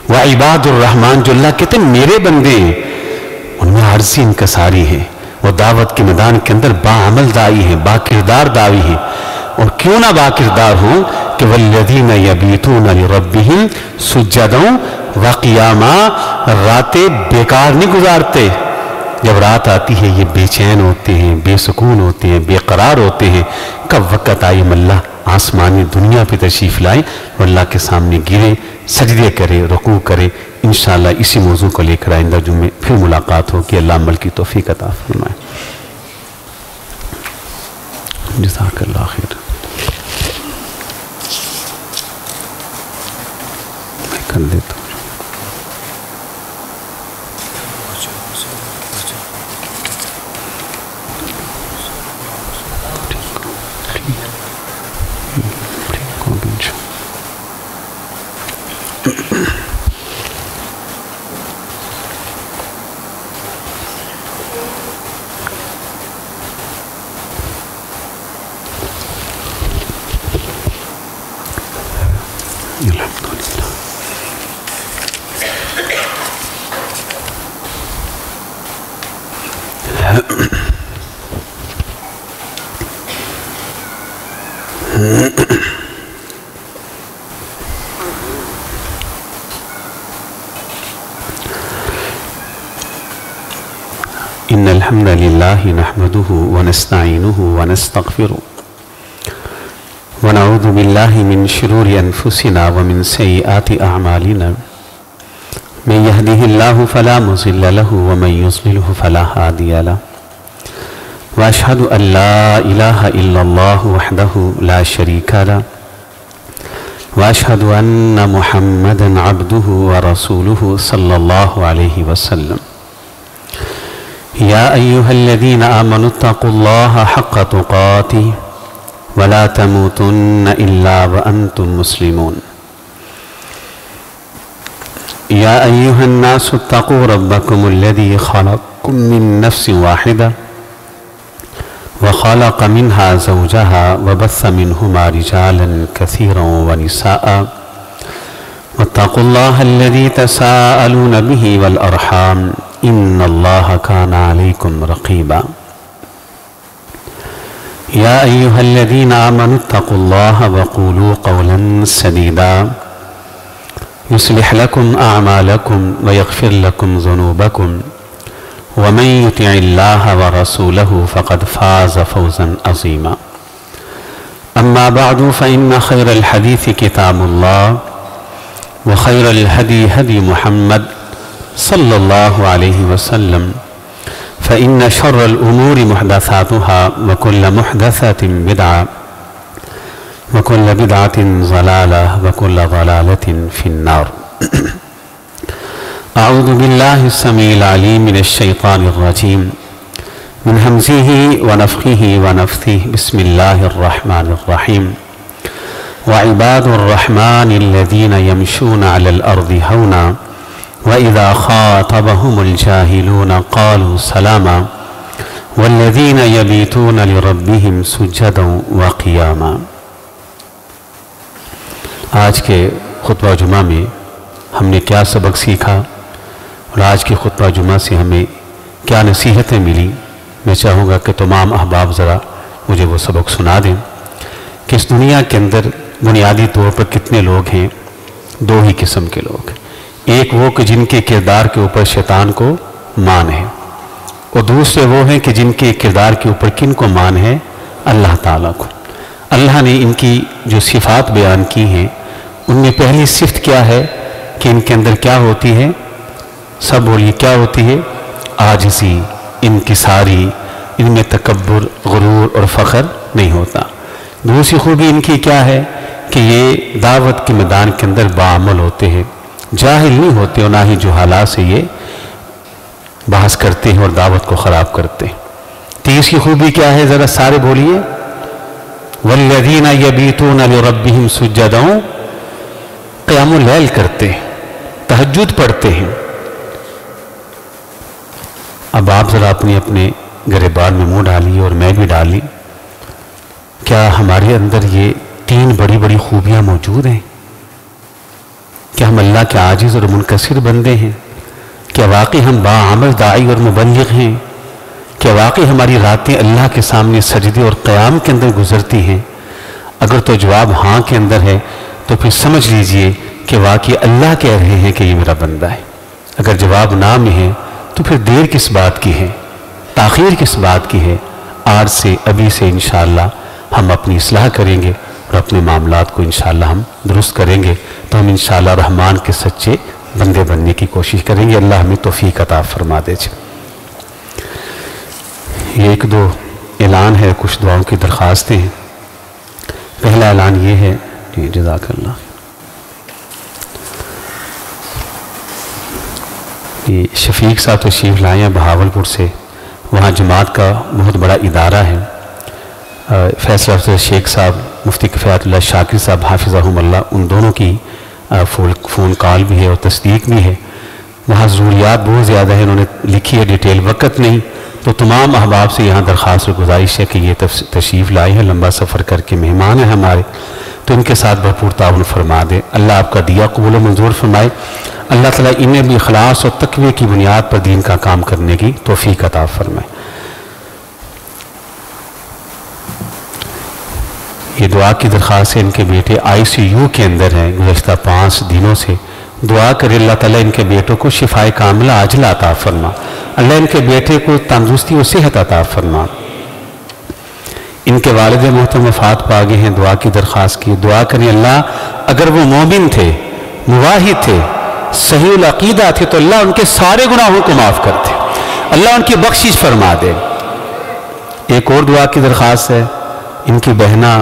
وعباد الرحمن، جو اللہ کہتے ہیں میرے بندے ہیں، ان میں عارضی انکساری ہے، وہ دعوت کے میدان کے اندر باعمل داعی ہیں، با کردار داعی ہیں۔ اور کیوں نہ با کردار ہوں کہ والذین یبیتون لربہم سجدا وقیاما، راتیں بیکار نہیں گزارتے۔ جب رات آتی ہے یہ بے چین ہوتے ہیں، بے سکون ہوتے ہیں، بے قرار ہوتے ہیں، کب وقت آئے اللہ آسمانی دنیا پہ تشریف لائے اور اللہ کے سامنے گرے، سجدے کرے، رکوع کرے۔ انشاءاللہ اسی موضوع کو لے کر آئندہ جمعے پھر ملاقات ہو کہ اللہ عمل کی توفیق عطا فرمائے۔ جزاک اللہ خیر۔ میں کر دیتا ہوں۔ إن الحمد لله نحمده ونستعينه ونستغفره ونعوذ بالله من شرور أنفسنا ومن سيئات أعمالنا، من يهده الله فلا مضل له ومن يضلله فلا هادي له، وأشهد أن لا إله إلا الله وحده لا شريك له، وأشهد أن محمدا عبده ورسوله صلى الله عليه وسلم۔ يا أيها الذين آمنوا اتقوا الله حق تقاته ولا تموتن إلا وأنتم مسلمون۔ يا أيها الناس اتقوا ربكم الذي خلقكم من نفس واحدة وخلق منها زوجها وبث منهما رجالا كثيرا ونساء، واتقوا الله الذي تساءلون به والأرحام إن الله كان عليكم رقيبا۔ يا أيها الذين آمنوا اتقوا الله وقولوا قولا سديدا يصلح لكم أعمالكم ويغفر لكم ذنوبكم، ومن يطع الله ورسوله فقد فاز فوزا عظيما۔ أما بعد فإن خير الحديث كتاب الله، وخير الهدي هدي محمد صلى الله عليه وسلم، فإن شر الأمور محدثاتها، وكل محدثة بدعة، وكل بدعة ضلالة، وكل ضلالة في النار۔ أعوذ بالله السميع العليم من الشيطان الرجيم، من همزه ونفخه ونفثه، بسم الله الرحمن الرحيم۔ وعباد الرحمن الذين يمشون على الأرض هونا وإذا خاطبهم الجاهلون قالوا سلاما، والذين يبيتون لربهم سجدا وقياما۔ آج کے خطبہ جمعہ میں ہم نے کیا سبق سیکھا اور آج کے خطبہ جمعہ سے ہمیں کیا نصیحتیں ملی، میں چاہوں گا کہ تمام احباب ذرا مجھے وہ سبق سنا دیں کہ اس دنیا کے اندر بنیادی طور پر کتنے لوگ ہیں؟ دو ہی قسم کے لوگ ہیں۔ ایک وہ کہ جن کے کردار کے اوپر شیطان کو مان ہے، اور دوسرے وہ ہیں کہ جن کے کردار کے اوپر کن کو مان ہے؟ اللہ تعالیٰ کو۔ اللہ نے ان کی جو صفات بیان کی ہیں ان میں پہلی صفت کیا ہے کہ ان کے اندر کیا ہوتی ہے؟ سب بولیے کیا ہوتی ہے؟ عاجزی، انکساری، ان میں تکبر، غرور اور فخر نہیں ہوتا۔ دوسری خوبی ان کی کیا ہے کہ یہ دعوت کے میدان کے اندر باعمل ہوتے ہیں، جاہل نہیں ہوتے اور نہ ہی جہالات سے یہ بحث کرتے ہیں اور دعوت کو خراب کرتے ہیں۔ تیسری خوبی کیا ہے؟ ذرا سارے بولیے۔ والذین یبیتون لربہم سجدا، قیام اللیل کرتے ہیں، تہجد پڑھتے ہیں۔ اب آپ ذرا اپنے گریبان میں منہ ڈالی اور میں بھی ڈالی، کیا ہمارے اندر یہ 3 بڑی بڑی خوبیاں موجود ہیں؟ کیا ہم اللہ کے عاجز اور منکسر بندے ہیں؟ کیا واقعی ہم باعمل داعی اور مبلغ ہیں؟ کیا واقعی ہماری راتیں اللہ کے سامنے سجدے اور قیام کے اندر گزرتی ہیں؟ اگر تو جواب ہاں کے اندر ہے تو پھر سمجھ لیجئے کہ واقعی اللہ کہہ رہے ہیں کہ یہ میرا بندہ ہے۔ اگر جواب نہ میں ہے تو پھر دیر کس بات کی ہے، تاخیر کس بات کی ہے؟ آج سے ابھی سے انشاءاللہ ہم اپنی اصلاح کریں گے اور اپنے معاملات کو انشاءاللہ ہم درست کریں گے، تو ہم انشاءاللہ رحمان کے سچے بندے بننے کی کوشش کریں گے۔ اللہ ہمیں توفیق عطا فرما دے۔ یہ 1-2 اعلان ہے، کچھ دعاؤں کی درخواستیں ہیں۔ پہلا اعلان یہ ہے، جزاک اللہ، یہ شفیق صاحب تشریف لائے ہیں بہاولپور سے، وہاں جماعت کا بہت بڑا ادارہ ہے۔ فیصل افضل شیخ صاحب، مفتی کفایت اللہ شاکر صاحب حافظہم اللہ، ان دونوں کی فون کال بھی ہے اور تصدیق بھی ہے۔ وہاں ضروریات بہت زیادہ ہیں، انہوں نے لکھی ہے ڈیٹیل، وقت نہیں تو تمام احباب سے یہاں درخواست اور گزارش ہے کہ یہ تشریف لائے ہیں، لمبا سفر کر کے مہمان ہیں ہمارے، تو ان کے ساتھ بھرپور تعاون فرما دے۔ اللہ آپ کا دیا قبول و منظور فرمائے۔ اللہ تعالیٰ انہیں بھی اخلاص اور تقوی کی بنیاد پر دین کا کام کرنے کی توفیق عطا فرمائے۔ یہ دعا کی درخواست ہے، ان کے بیٹے ICU کے اندر ہیں گزشتہ 5 دنوں سے، دعا کرے اللہ تعالیٰ ان کے بیٹوں کو شفائے کاملہ عاجلہ عطا فرما، اللہ ان کے بیٹے کو تندرستی و صحت عطا فرما۔ ان کے والد محترم وفات پا گئے ہیں، دعا کی درخواست کی، دعا کریں اللہ اگر وہ مومن تھے، موحد تھے، صحیح العقیدہ تھے تو اللہ ان کے سارے گناہوں کو معاف کر دے، اللہ ان کی بخشش فرما دے۔ ایک اور دعا کی درخواست ہے، ان کی بہنہ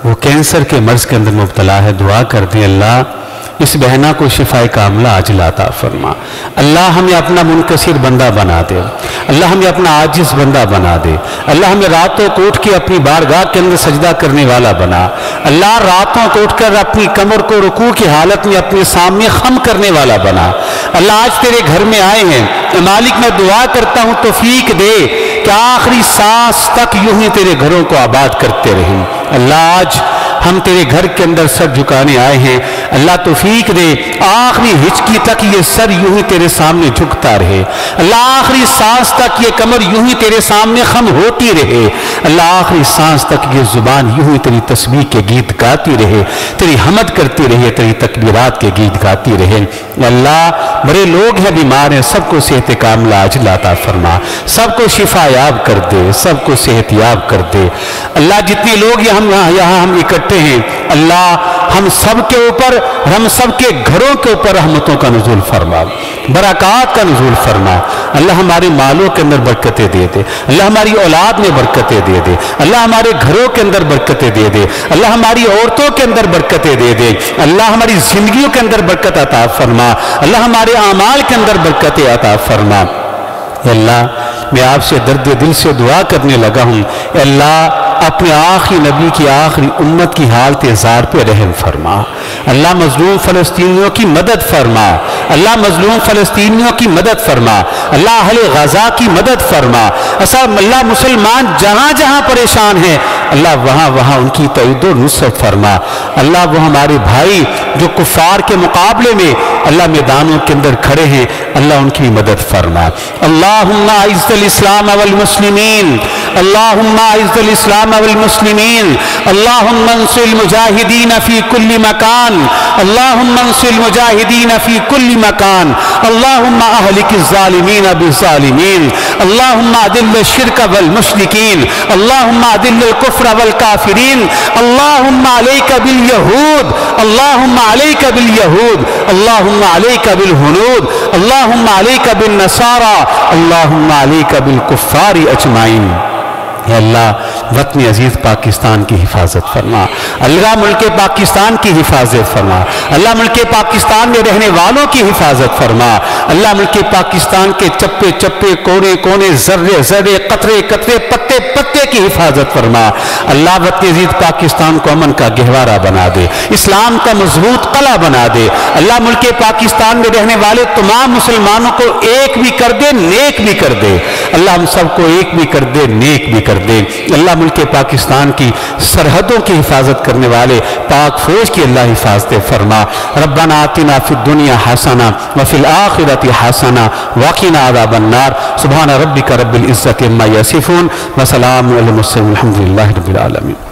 وہ کینسر کے مرض کے اندر مبتلا ہے، دعا کر دیں اللہ اس بہنہ کو شفائے کاملہ عاجلہ عطا فرما، اللہ ہمیں اپنا منکسر بندہ بنا دے، اللہ ہمیں اپنا عاجز بندہ بنا دے، اللہ ہمیں راتوں کو اٹھ کے اپنی بارگاہ کے اندر سجدہ کرنے والا بنا، اللہ راتوں کو اٹھ کر اپنی کمر کو رکوع کی حالت میں اپنے سامنے خم کرنے والا بنا۔ اللہ آج تیرے گھر میں آئے ہیں، مالک میں دعا کرتا ہوں توفیق دے کہ آخری سانس تک یوں ہی تیرے گھروں کو آباد کرتے رہیں۔ اللہ آج ہم تیرے گھر کے اندر سر جھکانے آئے ہیں، اللہ توفیق دے آخری ہچکی تک یہ سر یوں ہی تیرے سامنے جھکتا رہے، اللہ آخری سانس تک یہ کمر یوں ہی تیرے سامنے خم ہوتی رہے، اللہ آخری سانس تک یہ زبان یوں ہی تیری تسبیح کے گیت گاتی رہے، تیری حمد کرتی رہے، تیری تکبیرات کے گیت گاتی رہے۔ اللہ بڑے لوگ ہیں بیمار ہیں، سب کو صحت کاملہ عاجلہ عطا فرما، سب کو شفا یاب کر دے، سب کو صحت یاب کر دے۔ اللہ جتنے لوگ یہاں ہم اکٹھے ہیں، اللہ ہم سب کے اوپر، ہم سب کے گھروں کے اوپر رحمتوں کا نزول فرما، برکات کا نزول فرما۔ اللہ ہمارے مالوں کے اندر برکتیں دے دے، اللہ ہماری اولاد میں برکتیں دے دے، اللہ ہمارے گھروں کے اندر برکتیں دے دے، اللہ ہماری عورتوں کے اندر برکتیں دے دے، اللہ ہماری زندگیوں کے اندر برکت عطا فرما، اللہ ہمارے اعمال کے اندر برکتیں عطا فرما۔ اللہ میں آپ سے درد دل سے دعا کرنے لگا ہوں، اللہ اپنے آخری نبی کی آخری امت کی حالت زار پہ رحم فرما، اللہ مظلوم فلسطینیوں کی مدد فرما، اللہ مظلوم فلسطینیوں کی مدد فرما، اللہ اہل غزہ کی مدد فرما، اللہ مسلمان جہاں جہاں پریشان ہیں اللہ وہاں وہاں ان کی تائید و نصرت فرما، اللہ وہ ہمارے بھائی جو کفار کے مقابلے میں اللہ میدانوں کے اندر کھڑے ہیں اللہ ان کی مدد فرما۔ اللہم اعز الاسلام والمسلمین، اللہم اعز الاسلام والمسلمین، اللہم انصر المجاہدین فی کل مکان، اللہم انصر المجاہدین فی کل مکان، اللہم اہلک الظالمین بالظالمین، اللہم اذل الشرک والمشرکین، اللہم اذل الکفر والکافرین، اللہم علیک بالیہود، اللہم علیک بالیہود، اللہم علیک بالہنود، اللہم علیک بالنصارى، اللہم علیک بالکفار اجمعین۔ اے اللہ وطن عزیز پاکستان کی حفاظت فرما، اللہ ملک پاکستان کی حفاظت فرما، اللہ ملک پاکستان میں رہنے والوں کی حفاظت فرما، اللہ ملک پاکستان کے چپے چپے کونے کونے ذرے ذرے قطرے قطرے پتے پتے کی حفاظت فرما، اللہ وطن عزیز پاکستان کو امن کا گہوارہ بنا دے، اسلام کا مضبوط قلعہ بنا دے، اللہ ملک پاکستان میں رہنے والے تمام مسلمانوں کو ایک بھی کر دے، نیک بھی کر دے، اللہ ہم سب کو ایک بھی کر دے، نیک بھی کر دے، اللہ ملک پاکستان کی سرحدوں کی حفاظت کرنے والے پاک فوج کی اللہ حفاظت فرما، ربنا آتنا فی الدنیا حسنہ وفی الآخرۃ حسنہ وقنا عذاب النار، سبحان ربک رب العزۃ عما یصفون وسلام علی المرسلین والحمد للہ رب العالمین۔